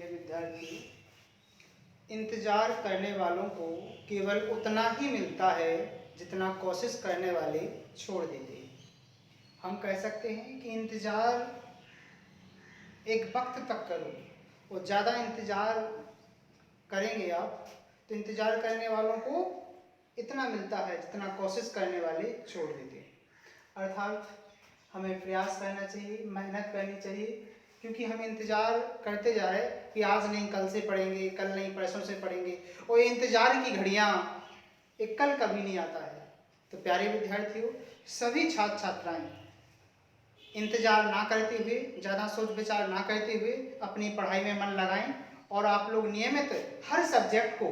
प्रिय विद्यार्थी, इंतजार करने वालों को केवल उतना ही मिलता है जितना कोशिश करने वाले छोड़ देते हैं। हम कह सकते हैं कि इंतजार एक वक्त तक करो और ज़्यादा इंतजार करेंगे आप तो इंतजार करने वालों को इतना मिलता है जितना कोशिश करने वाले छोड़ देते हैं। अर्थात हमें प्रयास करना चाहिए, मेहनत करनी चाहिए, क्योंकि हम इंतज़ार करते जा रहे कि आज नहीं कल से पढ़ेंगे, कल नहीं परसों से पढ़ेंगे, और ये इंतज़ार की घड़ियाँ एक कल कभी नहीं आता है। तो प्यारे विद्यार्थियों, सभी छात्र छात्राएं इंतज़ार ना करते हुए, ज़्यादा सोच विचार ना करते हुए अपनी पढ़ाई में मन लगाएं और आप लोग नियमित हर सब्जेक्ट को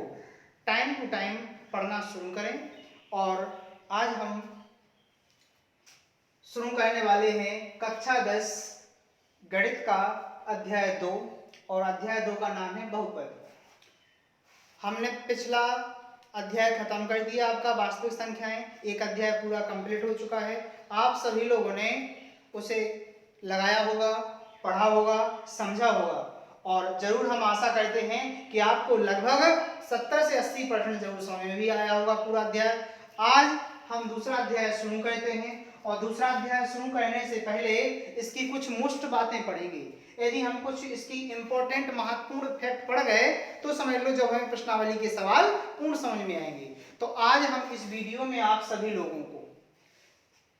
टाइम टू टाइम पढ़ना शुरू करें। और आज हम शुरू करने वाले हैं कक्षा 10 गणित का अध्याय 2, और अध्याय 2 का नाम है बहुपद। हमने पिछला अध्याय खत्म कर दिया, आपका वास्तविक संख्याएं, एक अध्याय पूरा कंप्लीट हो चुका है। आप सभी लोगों ने उसे लगाया होगा, पढ़ा होगा, समझा होगा, और जरूर हम आशा करते हैं कि आपको लगभग 70 से 80% जरूर समझ में भी आया होगा पूरा अध्याय। आज हम दूसरा अध्याय शुरू करते हैं, और दूसरा अध्याय शुरू करने से पहले इसकी कुछ मुष्ट बातें पढ़ेंगे। यदि हम कुछ इसकी इंपॉर्टेंट महत्वपूर्ण फैक्ट पढ़ गए तो समझ लो जब हमें प्रश्नावली के सवाल पूर्ण समझ में आएंगे। तो आज हम इस वीडियो में आप सभी लोगों को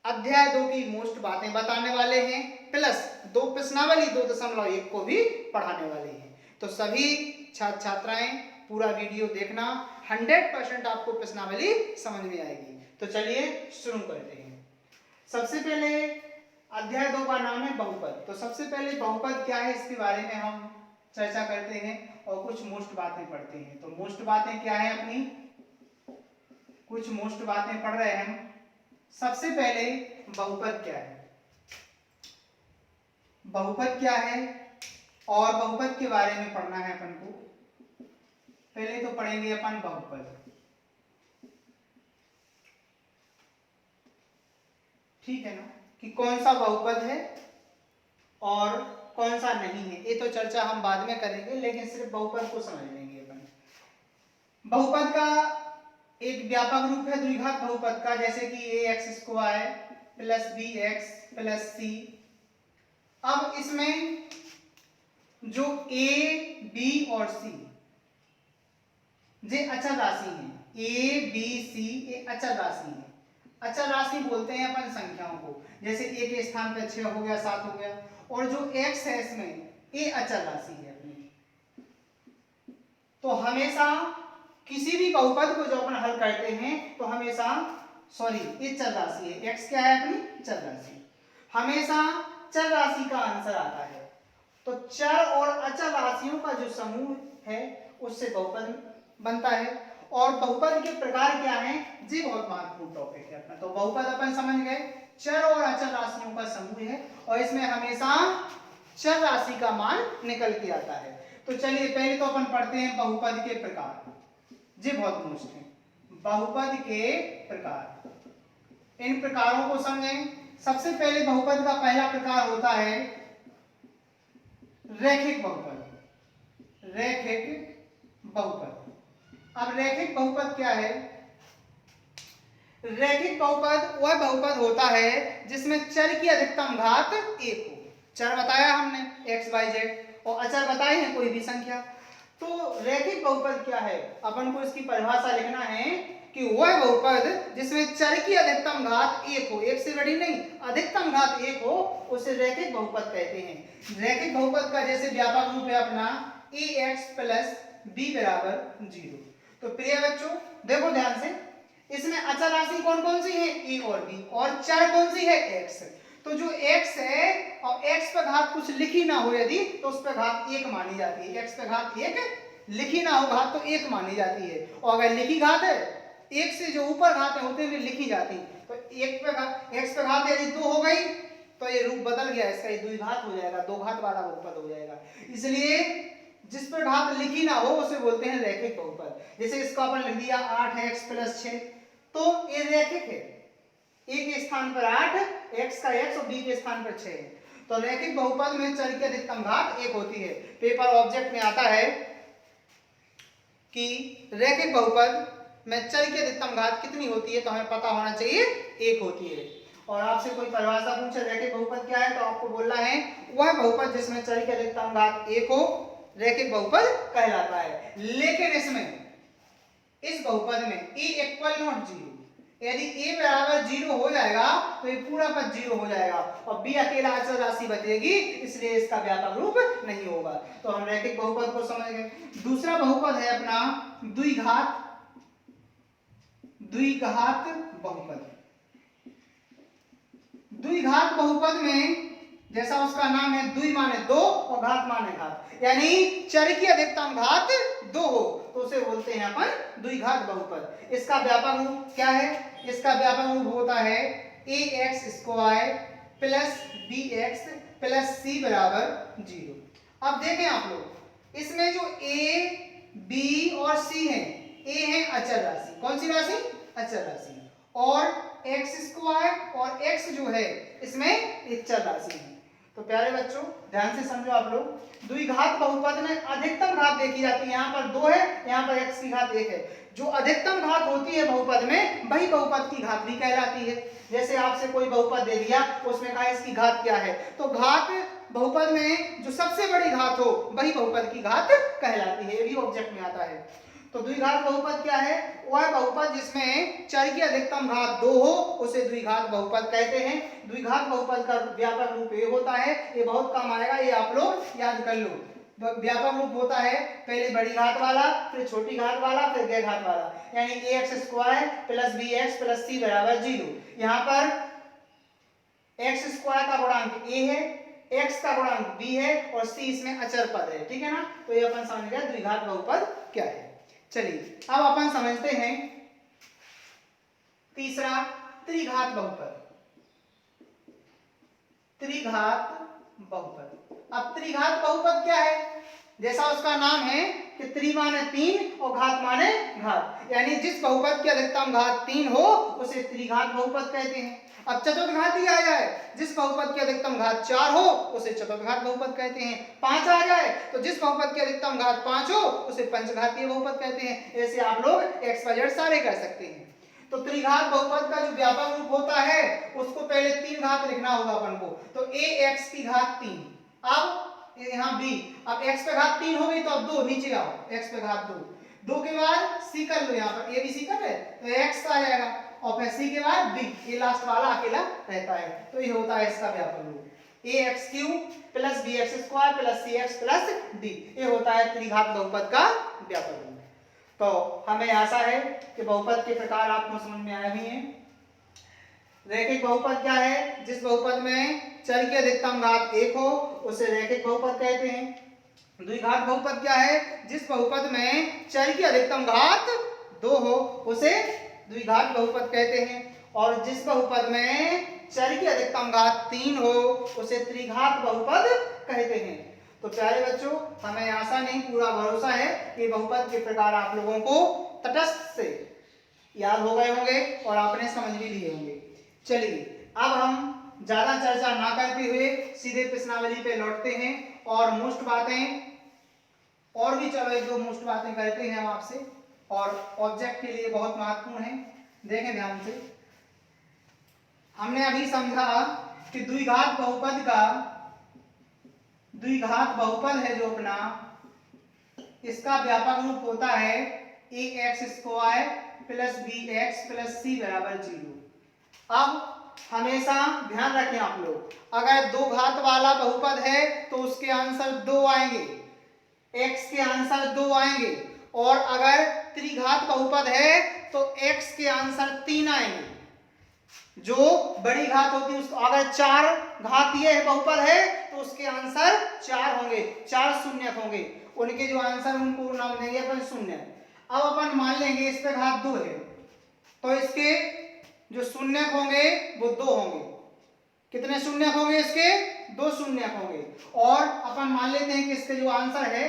अध्याय 2 की मोस्ट बातें बताने वाले हैं, प्लस 2 प्रश्नावली 2.1 को भी पढ़ाने वाले हैं। तो सभी छात्र छात्राएं पूरा वीडियो देखना, 100% आपको प्रश्नावली समझ में आएगी। तो चलिए शुरू करते हैं। सबसे पहले अध्याय 2 का नाम है बहुपद। तो सबसे पहले बहुपद क्या है इसके बारे में हम चर्चा करते हैं और कुछ मोस्ट बातें पढ़ते हैं। तो मोस्ट बातें क्या है, अपनी कुछ मोस्ट बातें पढ़ रहे हैं हम। सबसे पहले बहुपद क्या है, बहुपद क्या है और बहुपद के बारे में पढ़ना है अपन को। पहले तो पढ़ेंगे अपन बहुपद, ठीक है ना, कि कौन सा बहुपद है और कौन सा नहीं है। ये तो चर्चा हम बाद में करेंगे, लेकिन सिर्फ बहुपद को समझ लेंगे अपन। बहुपद का एक व्यापक रूप है द्विघात बहुपद का, जैसे कि ax² plus bx plus c। अब इसमें जो a, b और c ये अचल राशि हैं, a, b, c ये अचल राशि हैं। अचल राशि बोलते हैं अपन संख्याओं को, जैसे a के स्थान पर 6 हो गया, 7 हो गया, और जो x है इसमें ये अचल राशि है अपनी। तो हमेशा किसी भी बहुपद को जो अपन हल करते हैं तो हमेशा, ये चर राशि है, x क्या है अपनी चर राशि, हमेशा चर राशि का आंसर आता है। तो चर और अचल राशियों का जो समूह है उससे बहुपद बनता है। और बहुपद के प्रकार क्या हैं, ये बहुत महत्वपूर्ण टॉपिक है अपना। तो बहुपद अपन समझ गए, चर और अचल राशियों का समूह है और इसमें हमेशा चर राशि का मान निकल के आता है। तो चलिए पहले तो अपन पढ़ते हैं बहुपद के प्रकार, ये बहुत मुश्किल है। बहुपद के प्रकार, इन प्रकारों को समझें। सबसे पहले बहुपद का पहला प्रकार होता है रैखिक बहुपद। रैखिक बहुपद, अब रैखिक बहुपद क्या है? रैखिक बहुपद वह बहुपद होता है जिसमें चर की अधिकतम घात 1 हो। चर बताया हमने x, y, z, और अचर बताए हैं कोई भी संख्या। तो रैखिक बहुपद क्या है, अपन को इसकी परिभाषा लिखना है कि वह बहुपद जिसमें चर की अधिकतम घात 1 हो, 1 से बड़ी नहीं, अधिकतम घात 1 हो, उसे रैखिक बहुपद कहते हैं। रैखिक बहुपद का जैसे व्यापक रूप है अपना ax प्लस b बराबर 0। तो प्रिय बच्चों देखो ध्यान से, इसमें अचल राशि कौन कौन सी है, a और b, और चर कौन सी है x। तो जो x है और x पे घात कुछ लिखी ना हो यदि, तो उस पे घात 1 मानी जाती है। x पे घात 1 लिखी ना हो घात तो 1 मानी जाती है, और अगर लिखी घात है 1 से जो ऊपर घातें होते हैं लिखी जाती, तो 1 पे घात, x पे घात यदि 2 हो गई तो ये रूप बदल गया, इसका ये द्विघात हो जाएगा, 2 घात वाला बहुपद हो जाएगा। इसलिए जिस पर घात लिखी ना हो उसे बोलते हैं रैखिक बहुपद। जैसे इसका अपन लिख दिया 8x प्लस 6, तो ये रैखिक है, a के स्थान पर 8, x का x और b के स्थान पर 6 है। तो रैखिक बहुपद में चर की अधिकतम घात 1 होती है। पेपर ऑब्जेक्ट में आता है कि रैखिक बहुपद में चर की अधिकतम घात कितनी होती है, तो हमें पता होना चाहिए 1 होती है। और आपसे कोई परिभाषा पूछे रैखिक बहुपद क्या है, तो आपको बोलना है वह बहुपद जिसमें चर की अधिकतम घात 1 हो रैखिक बहुपद कहलाता है। लेकिन इसमें इस बहुपद में a इक्वल नॉट 0, यदि a बराबर 0 हो जाएगा तो ये पूरा पद 0 हो जाएगा और b अकेला अचल राशि बचेगी, इसलिए इसका व्यापक रूप नहीं होगा। तो हम रैखिक बहुपद को समझ गए। दूसरा बहुपद है अपना द्विघात बहुपद। द्विघात बहुपद में जैसा उसका नाम है, द्वि माने 2 और घात माने घात, यानी चर की अधिकतम घात 2 हो तो उसे बोलते हैं अपन द्विघात बहुपद। इसका व्यापक रूप क्या है? इसका व्यापक रूप होता है ax² plus bx plus c बराबर 0। अब देखें आप लोग, इसमें जो a b और c है, a है अचल राशि, कौन सी राशि? अचल राशि, और x² और x जो है इसमें एक चर राशि है। तो प्यारे बच्चों ध्यान से समझो आप लोग, द्विघात बहुपद में अधिकतम घात देखी जाती है, यहाँ पर 2 है, यहाँ पर x की घात 1 है। जो अधिकतम घात होती है बहुपद में वही बहुपद की घात भी कहलाती है। जैसे आपसे कोई बहुपद दे दिया, उसमें कहा इसकी घात क्या है, तो घात बहुपद में जो सबसे बड़ी घात हो वही बहुपद की घात कहलाती है, ये भी ऑब्जेक्ट में आता है। तो द्विघात बहुपद क्या है? वह बहुपद जिसमें चर की अधिकतम घात 2 हो उसे द्विघात बहुपद कहते हैं। द्विघात बहुपद का व्यापक रूप ये होता है, ये बहुत काम आएगा, ये आप लोग याद कर लो। व्यापक रूप होता है पहले बड़ी घात वाला, फिर छोटी घात वाला, फिर गैर घात वाला, यानी ax² plus bx plus c बराबर 0। यहाँ पर x² का गुणांक a है, x का गुणांक b है और c इसमें अचर पद है, ठीक है ना। तो ये अपन समझ गए द्विघात बहुपद क्या है। चलिए अब अपन समझते हैं तीसरा त्रिघात बहुपद। त्रिघात बहुपद, अब त्रिघात बहुपद क्या है? जैसा उसका नाम है कि त्रि माने 3 और घात माने घात, यानी जिस बहुपद की अधिकतम घात 3 हो उसे त्रिघात बहुपद कहते हैं। अब चतुर्घात ही आ जाए, जिस बहुपद की अधिकतम घात 4 हो उसे चतुर्घात बहुपद कहते हैं। 5 आ जाए तो जिस बहुपद की अधिकतम घात 5 हो उसे पंचघातीय बहुपद कहते हैं। ऐसे आप लोग x सारे कर सकते हैं। तो त्रिघात बहुपद का जो व्यापक रूप होता है उसको पहले 3 घात लिखना होगा अपन को, तो ax की घात 3, अब यहाँ b, अब x पे घात 3 हो गई तो अब 2 नीचे आओ, x पे घात 2 के बाद c कर लो, यहाँ पर a b c कर रहे तो x आ जाएगा और फिर c के बाद b, ये लास्ट वाला अकेला रहता है। तो ये होता है इसका व्यापक रूप ax³ plus bx² plus cx plus d, ये होता है त्रिघात बहुपद का व्यापक रूप। तो हमें आशा है कि बहुपद के प्रकार आपको समझ में आए भी हैं। रैखिक बहुपद क्या है? जिस बहुपद में चर की अधिकतम घात 1 हो उसे रैखिक बहुपद कहते हैं। द्विघात बहुपद क्या है? जिस बहुपद में चर की अधिकतम घात 2 हो उसे द्विघात बहुपद कहते हैं, और जिस बहुपद में चर की अधिकतम घात 3 हो उसे त्रिघात बहुपद कहते हैं। तो प्यारे बच्चों हमें आशा नहीं पूरा भरोसा है कि बहुपद के प्रकार आप लोगों को तटस्थ से याद हो गए होंगे और आपने समझ भी लिए होंगे। चलिए अब हम ज्यादा चर्चा ना करते हुए सीधे प्रश्नावली पे लौटते हैं और मोस्ट बातें और भी, चलो 1-2 मोस्ट बातें करते हैं हम आपसे, और ऑब्जेक्ट के लिए बहुत महत्वपूर्ण है। देखें ध्यान से, हमने अभी समझा कि द्विघात बहुपद है जो अपना, इसका व्यापक रूप होता है ax² plus bx plus c बराबर 0। अब हमेशा ध्यान रखें आप लोग, अगर 2 घात वाला बहुपद है तो उसके आंसर 2 आएंगे, x के आंसर 2 आएंगे, और अगर त्रिघात बहुपद है तो x के आंसर 3 आएंगे। जो बड़ी घात होती है उसको, अगर 4 घातीय बहुपद है तो उसके आंसर 4 होंगे, 4 शून्यक होंगे, उनके जो आंसर उनको नाम देंगे अपन शून्य। अब अपन मान लेंगे इस पे घात 2 है तो इसके जो शून्यक होंगे वो 2 होंगे। कितने शून्यक होंगे इसके? 2 शून्यक होंगे। और अपन मान लेते हैं कि इसके जो आंसर है,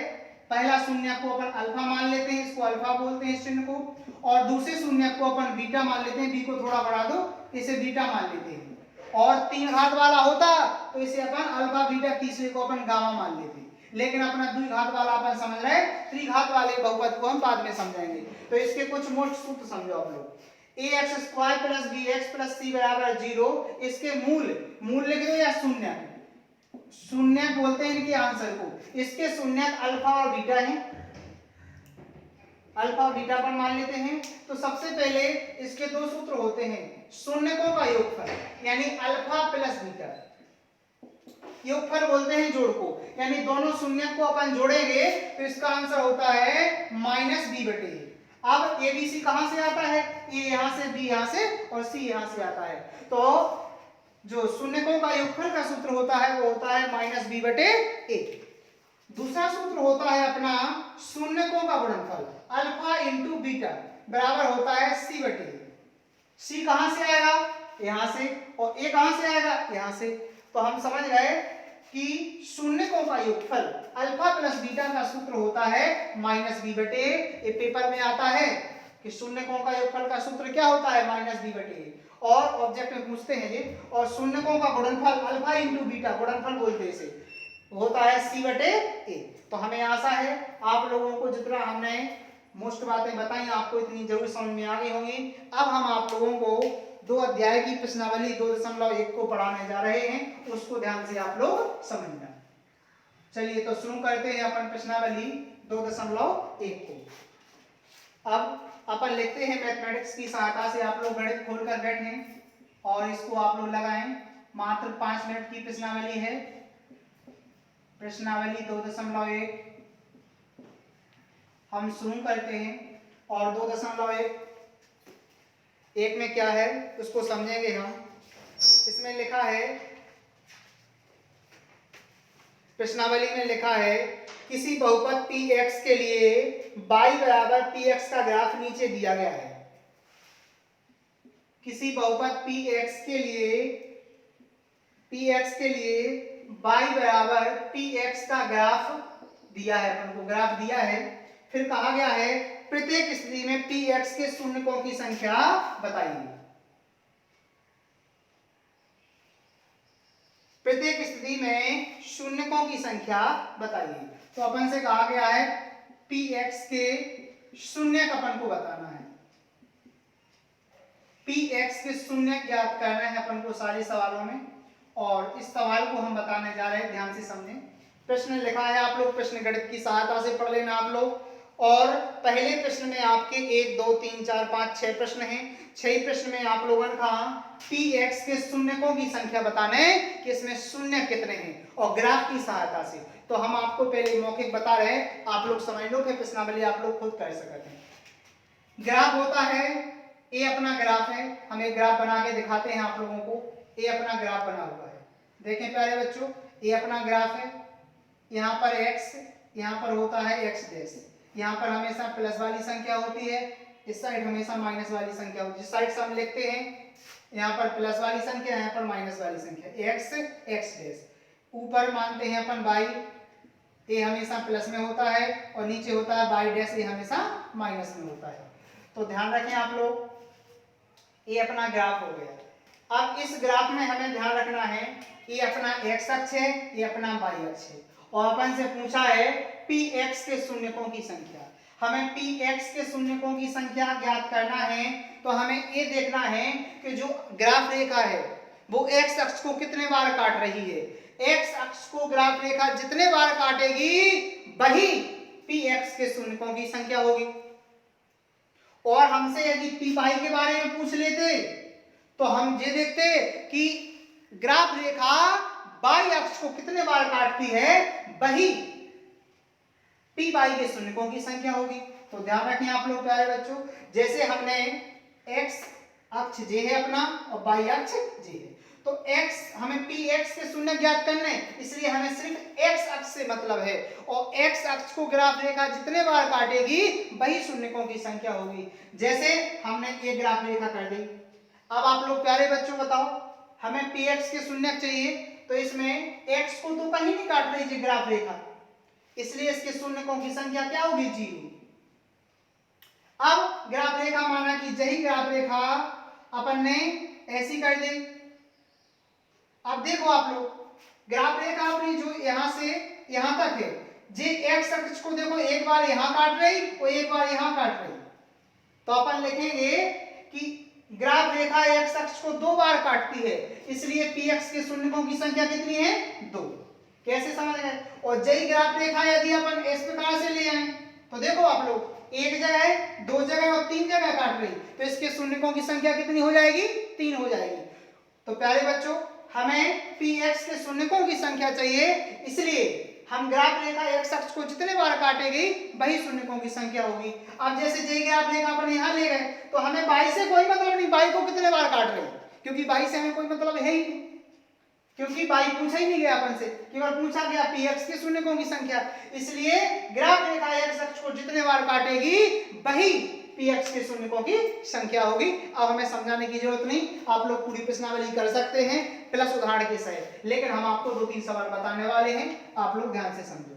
पहला शून्यक को अपन अल्फा मान लेते हैं, इसको अल्फा बोलते हैं इस चिन्ह को, और दूसरे शून्यक को अपन बीटा मान लेते हैं, बी को थोड़ा बढ़ा दो, इसे बीटा मान लेते हैं। और 3 घात वाला होता तो इसे अपन अल्फा बीटा तीसरे को अपन गामा मान लेते, लेकिन अपना द्विघात वाला अपन समझ रहे हैं, त्रिघात वाले बहुपद को हम बाद में समझेंगे। तो इसके कुछ मूल सूत्र समझो आप लोग। ax² + bx + c = 0, इसके मूल लिख दो या शून्य बोलते हैं इनके आंसर को। इसके शून्य अल्फा और बीटा हैं, अल्फा और बीटा पर मान लेते हैं। तो सबसे पहले इसके दो सूत्र होते हैं, शून्यकों का योगफल यानी अल्फा प्लस बीटा, योगफल बोलते हैं जोड़ को, यानी दोनों शून्य को अपन जोड़ेंगे तो इसका आंसर होता है -b/a। अब abc कहां से आता है, a यहां से, b यहां से और c यहां से आता है। तो जो शून्यकों का योगफल का सूत्र होता है वो होता है -b/a। दूसरा सूत्र होता है अपना शून्यकों का गुणनफल, अल्फा इंटू बीटा बराबर होता है c/a। c कहां से आएगा, यहां से, और a कहां से आएगा, यहां से। तो हम समझ गए कि शून्यकों का योगफल अल्फा प्लस बीटा का सूत्र होता है -b/a। ये पेपर में आता है कि शून्यकों का योगफल का सूत्र क्या होता है, -b/a। और ऑब्जेक्ट में पूछते हैं ये, और शून्यकों का गुणनफल अल्फा इंटू बीटा, गुणनफल बोलते हैं इसे, होता है c/a। तो हमें आशा है आप लोगों को जितना हमने मोस्ट बातें बताई आपको इतनी जरूर समझ में आ गई होंगी। अब हम आप लोगों को 2 अध्याय की प्रश्नावली 2.1 को पढ़ाने जा रहे हैं, उसको ध्यान से आप लोग समझना। चलिए तो शुरू करते हैं अपन प्रश्नावली 2.1 को। अब अपन लिखते हैं मैथमेटिक्स की सहायता से, आप लोग गणित खोलकर बैठें और इसको आप लोग लगाएं। मात्र 5 मिनट की प्रश्नावली है, प्रश्नावली 2.1 हम शुरू करते हैं। और 2.1 में क्या है उसको समझेंगे हम। इसमें लिखा है, प्रश्नावली में लिखा है किसी बहुपद px के लिए y बराबर px का ग्राफ नीचे दिया गया है। किसी बहुपद px के लिए y बराबर px का ग्राफ दिया है, अपन को ग्राफ दिया है। फिर कहा गया है प्रत्येक स्थिति में px के शून्यकों की संख्या बताइए। प्रत्येक स्थिति में शून्यकों की संख्या बताइए। तो अपन से कहा गया है px के शून्य अपन को बताना है, px के शून्य ज्ञात करना है अपन को सारे सवालों में, और इस सवाल को हम बताने जा रहे हैं, ध्यान से समझें। प्रश्न लिखा है, आप लोग प्रश्न गणित की सहायता से पढ़ लेना आप लोग। और पहले प्रश्न में आपके 1 2 3 4 5 6 प्रश्न हैं। 6 प्रश्न में आप लोगों ने कहा px के शून्यकों की संख्या बताने कि इसमें शून्य कितने हैं, और ग्राफ की सहायता से। तो हम आपको पहले मौखिक बता रहे हैं, आप लोग समझ लो, फिर प्रश्नावली आप लोग खुद कर सकते हैं। ग्राफ होता है, ये अपना ग्राफ है, हम एक ग्राफ बना के दिखाते हैं आप लोगों को। ये अपना ग्राफ बना हुआ है, देखें प्यारे बच्चों, ये अपना ग्राफ है। यहाँ पर x, यहाँ पर होता है x', यहाँ पर हमेशा प्लस वाली संख्या होती है, इस साइड हमेशा माइनस वाली संख्या होती है। जिस साइड से हम लिखते हैं यहाँ पर प्लस वाली संख्या, यहाँ पर माइनस वाली संख्या, x'। ऊपर मानते हैं अपन y, ये हमेशा प्लस में होता है, और नीचे होता है y', ये हमेशा माइनस में होता है। तो ध्यान रखें आप लोग, ये अपना ग्राफ हो गया। अब इस ग्राफ में हमें ध्यान रखना है, ये अपना x अक्ष है, ये अपना y अक्ष है, और अपन से पूछा है px के शून्यकों की संख्या। हमें px के शून्यकों की संख्या ज्ञात करना है, तो हमें ये देखना है कि जो ग्राफ रेखा है वो x अक्ष को कितने बार काट रही है। x अक्ष को ग्राफ रेखा जितने बार काटेगी वही px के शून्यकों की संख्या होगी। और हमसे यदि p के बारे में पूछ लेते तो हम ये देखते कि ग्राफ रेखा y अक्ष को कितने बार काटती है, वही py के शून्यकों की संख्या होगी। तो ध्यान रखें आप लोग प्यारे बच्चों, जैसे हमने x अक्ष j है अपना और y अक्ष j है, तो x हमें px के शून्य ज्ञात करने हैं, इसलिए हमें सिर्फ x अक्ष से मतलब है, और x अक्ष को ग्राफ रेखा जितने बार काटेगी वही शून्यकों की संख्या होगी। जैसे हमने ये ग्राफ रेखा कर दी। अब आप लोग प्यारे बच्चों बताओ, हमें px के शून्य चाहिए, तो इसमें x को तो कहीं नहीं काट रही है ग्राफ रेखा, इसलिए इसके शून्यकों की संख्या क्या होगी, 0। अब ग्राफ रेखा माना कि यही ग्राफ रेखा अपन ने ऐसी कर दी। अब देखो आप लोग, ग्राफ रेखा अपनी जो यहाँ से यहाँ तक है, जे एक्स अक्ष को देखो एक बार यहाँ काट रही और एक बार यहाँ काट रही, तो अपन लिखेंगे कि ग्राफ रेखा एक्स अक्ष को दो बार काटती है, इसलिए पी एक्स के शून्यकों की संख्या कितनी है? 2। कैसे समझ गए? और जय ग्राफ रेखा यदि अपन इस प्रकार से ले आए तो देखो आप लोग एक जगह, दो जगह और तीन जगह काट रही, तो इसके शून्यकों की संख्या कितनी हो जाएगी? 3 हो जाएगी। तो प्यारे बच्चों, हमें पी एक्स के शून्यकों की संख्या चाहिए, इसलिए हम ग्राफ रेखा एक्स अक्ष को जितने बार काटेगी वही शून्यकों की संख्या होगी। अब जैसे जे ग्राफ रेखा अपन यहाँ ले गए तो हमें बाई से कोई मतलब नहीं, बाई को कितने बार काट रही, क्योंकि बाई से हमें कोई मतलब है ही नहीं, क्योंकि बाई पूछा ही नहीं गया अपन से, केवल पूछा गया पी एक्स के शून्यकों की संख्या, इसलिए ग्राफ रेखा एक्स अक्ष को जितने बार काटेगी वही पी एक्स के शून्यकों की संख्या होगी। अब हमें समझाने की जरूरत नहीं, आप लोग पूरी प्रश्नावली कर सकते हैं प्लस उदाहरण के सहित, लेकिन हम आपको 2-3 सवाल बताने वाले हैं, आप लोग ध्यान से समझो।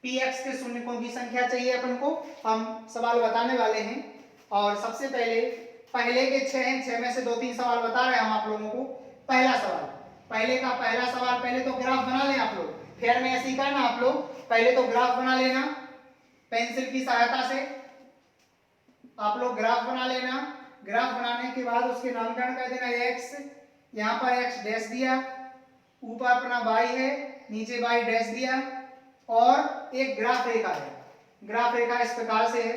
पी एक्स के शून्यकों की संख्या चाहिए अपन को, हम सवाल बताने वाले हैं। और सबसे पहले के 6 में से 2-3 सवाल बता रहे हैं हम आप लोगों को। पहला सवाल, पहला सवाल, पहले तो ग्राफ बना लें आप लोग, फिर में ऐसे ही करना आप लोग, पहले तो ग्राफ बना लेना पेंसिल की सहायता से, आप लोग ग्राफ बना लेना। ग्राफ बनाने के बाद उसके नामकरण कर देना एक्स, यहाँ पर एक्स डैश दिया, ऊपर अपना वाई है, नीचे वाई डैश दिया, और एक ग्राफ रेखा है, ग्राफ रेखा इस प्रकार से है।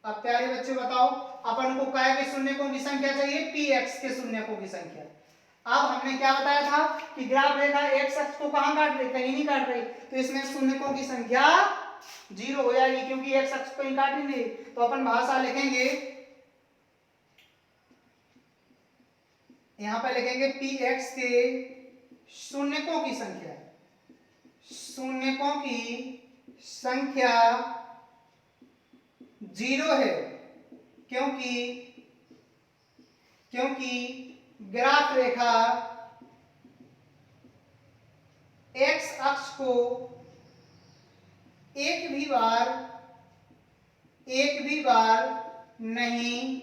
अब प्यारे बच्चे बताओ, अपन को काय के शून्यकों की संख्या चाहिए? पी एक्स के शून्यकों की संख्या। अब हमने क्या बताया था कि ग्राफ रेखा एक्स अक्ष को कहां काट रही? कहीं नहीं काट रही, तो इसमें शून्यकों की संख्या 0 हो जाएगी, क्योंकि एक्स अक्ष को कहीं काट ही नहीं। तो अपन भाषा लिखेंगे, यहां पर लिखेंगे पी एक्स के शून्यकों की संख्या, शून्यकों की संख्या 0 है, क्योंकि ग्राफ रेखा एक्स अक्ष को एक भी बार नहीं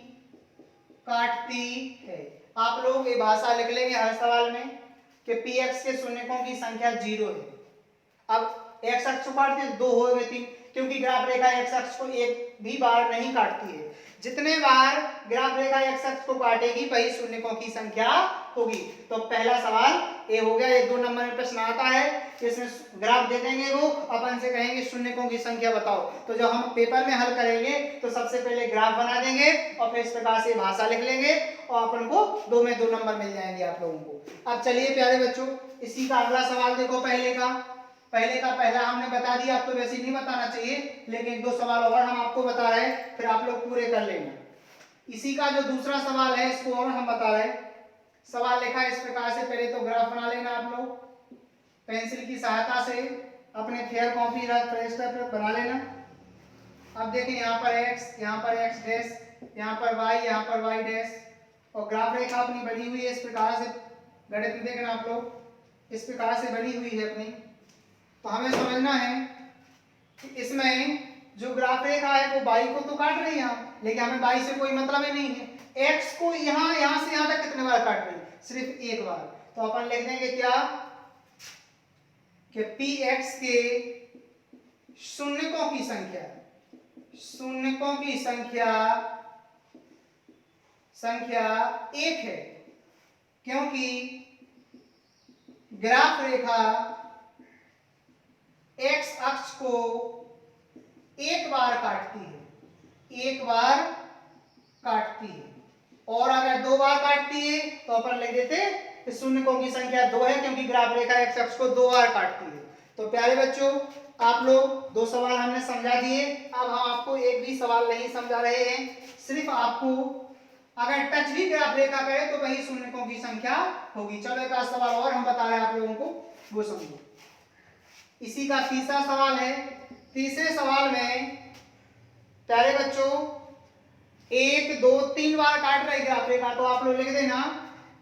काटती है। आप लोग ये भाषा लिख लेंगे हर सवाल में कि पी एक्स के शून्यकों की संख्या 0 है। अब एक्स अक्ष को काटती है 2 हो गए 3, क्योंकि ग्राफ रेखा एक्स अक्ष को एक भी बार नहीं काटती है। जितने बार ग्राफ रेखा एक्स अक्ष को काटेगी वही शून्यकों की संख्या होगी। तो पहला सवाल ये हो गया। ये 2 नंबर में प्रश्न आता है, इसमें ग्राफ दे देंगे, वो अपन से कहेंगे शून्यकों की संख्या बताओ। तो जब हम पेपर में हल करेंगे तो सबसे पहले ग्राफ बना देंगे और फिर इस प्रकार से भाषा लिख लेंगे और अपन को 2 में 2 नंबर मिल जाएंगे आप लोगों को। अब चलिए प्यारे बच्चों, इसी का अगला सवाल देखो। पहले का पहला हमने बता दिया, अब तो वैसे नहीं बताना चाहिए, लेकिन 2 सवाल और हम आपको बता रहे हैं, फिर आप लोग पूरे कर लेना। इसी का जो दूसरा सवाल है इसको और हम बता रहे हैं। सवाल लिखा है इस प्रकार से, पहले तो ग्राफ बना लेना आप लोग पेंसिल की सहायता से, अपने फेयर कॉपी रजिस्टर पर बना लेना। अब देखिए यहाँ पर x डैश, यहाँ पर y डैश, और ग्राफ रेखा अपनी बनी हुई है इस प्रकार से। गणित में देखना आप लोग, इस प्रकार से बनी हुई है अपनी। तो हमें समझना है कि इसमें जो ग्राफ रेखा है वो बाई को तो काट रही है यहाँ, लेकिन हमें बाई से कोई मतलब ही नहीं है। एक्स को यहाँ से यहाँ तक कितने बार काट रही? सिर्फ एक बार। तो अपन लिख देंगे क्या कि पी एक्स के शून्यकों की संख्या 1 है, क्योंकि ग्राफ रेखा एक्स अक्ष को एक बार काटती है, और अगर 2 बार काटती है तो अपन लिख देते शून्यकों की संख्या 2 है, क्योंकि ग्राफ रेखा एक्स अक्ष को 2 बार काटती है। तो प्यारे बच्चों, आप लोग 2 सवाल हमने समझा दिए। अब हम आपको एक भी सवाल नहीं समझा रहे हैं, सिर्फ आपको अगर टच भी ग्राफ रेखा करे तो वही शून्यकों की संख्या होगी। चलो एक सवाल और हम बता रहे हैं आप लोगों को, वो समझो। इसी का तीसरा सवाल है। तीसरे सवाल में प्यारे बच्चों 1 2 3 बार काट रही ग्राफ रेखा, तो आप लोग लिख देना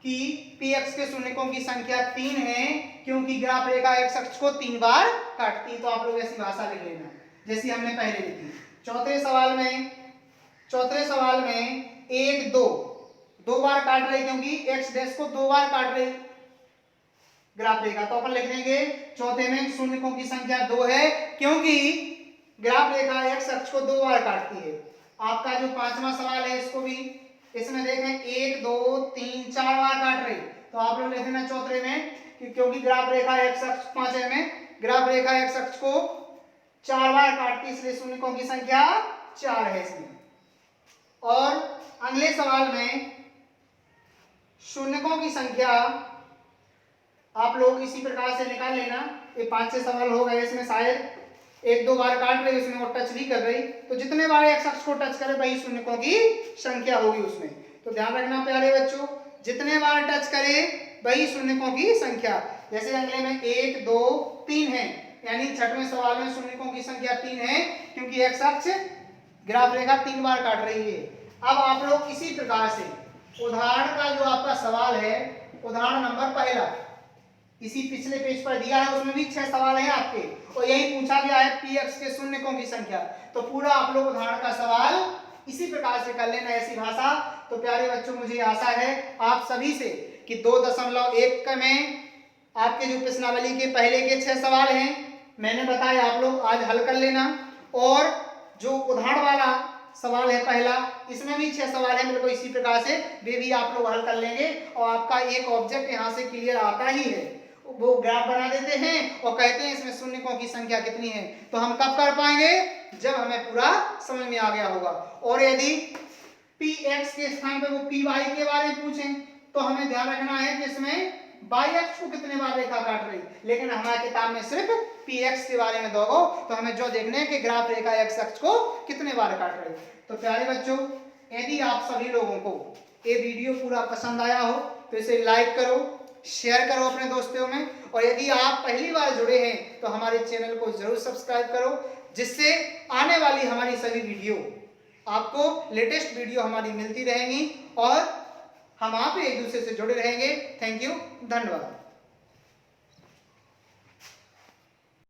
कि पी एक्स के शून्यकों की संख्या 3 है, क्योंकि ग्राफ रेखा एक्स अक्ष को 3 बार काटती है। तो आप लोग ऐसी भाषा लिख लेना जैसी हमने पहले लिखी। चौथे सवाल में 1 2 बार काट रही, क्योंकि एक्स डैश को 2 बार काट रही। ग्राफ रेखा। तो अपन लिख देंगे चौथे में शून्यकों की संख्या 2 है, क्योंकि ग्राफ रेखा एक्स अक्ष को 2 बार काटती है। आपका जो 5वां सवाल है इसको भी इसमें देखें 1 2 3 4 बार काट रही, तो आप लोग लिख देना चौथे में कि क्योंकि ग्राफ रेखा एक्स अक्ष 5 में ग्राफ रेखा एक्स अक्ष को 4 बार काटती है, इसलिए शून्यकों की संख्या 4 है इसमें। और अगले सवाल में शून्यकों की संख्या आप लोग इसी प्रकार से निकाल लेना। ये 5-6 सवाल हो गए, इसमें शायद 1-2 बार काट रही, उसमें वो टच भी कर रही, तो जितने बार एक्स अक्ष को टच करे वही शून्यकों की संख्या होगी उसमें। तो ध्यान रखना प्यारे बच्चों, जितने बार टच करे वही शून्यकों की संख्या। जैसे अगले में 1 2 3 है, यानी 6वें सवाल में शून्यकों की संख्या 3 है, क्योंकि एक्स अक्ष ग्राफ रेखा 3 बार काट रही है। अब आप लोग इसी प्रकार से उदाहरण का जो आपका सवाल है, उदाहरण नंबर पहला इसी पिछले पेज पर दिया है, उसमें भी 6 सवाल हैं आपके, और यही पूछा गया है पी एक्स के शून्यकों की संख्या। तो पूरा आप लोग उदाहरण का सवाल इसी प्रकार से कर लेना, ऐसी भाषा। तो प्यारे बच्चों, मुझे आशा है आप सभी से कि 2.1 में आपके जो प्रश्नावली के पहले के 6 सवाल हैं मैंने बताया, आप लोग आज हल कर लेना। और जो उदाहरण वाला सवाल है पहला, इसमें भी 6 सवाल है, मेरे को इसी प्रकार से वे भी आप लोग हल कर लेंगे, और आपका एक ऑब्जेक्ट यहाँ से क्लियर आता ही है। वो ग्राफ बना देते हैं और कहते हैं इसमें शून्यकों की संख्या कितनी है। तो हम कब कर पाएंगे? जब हमें पूरा समझ में आ गया होगा। और यदि पी एक्स के स्थान पे वो पी वाई के बारे में पूछें तो हमें ध्यान रखना है कि इसमें वाई एक्स को कितने बार रेखा काट रही, लेकिन हमारे किताब में सिर्फ पी एक्स के बारे में दोगे, तो हमें जो देखने है कि ग्राफ रेखा एक्स अक्ष को कितने बार काट रही। तो प्यारे बच्चों, यदि आप सभी लोगों को ये वीडियो पूरा पसंद आया हो तो इसे लाइक करो, शेयर करो अपने दोस्तों में, और यदि आप पहली बार जुड़े हैं तो हमारे चैनल को जरूर सब्सक्राइब करो, जिससे आने वाली हमारी सभी वीडियो आपको लेटेस्ट वीडियो हमारी मिलती रहेंगी और हम आप एक दूसरे से जुड़े रहेंगे। थैंक यू, धन्यवाद।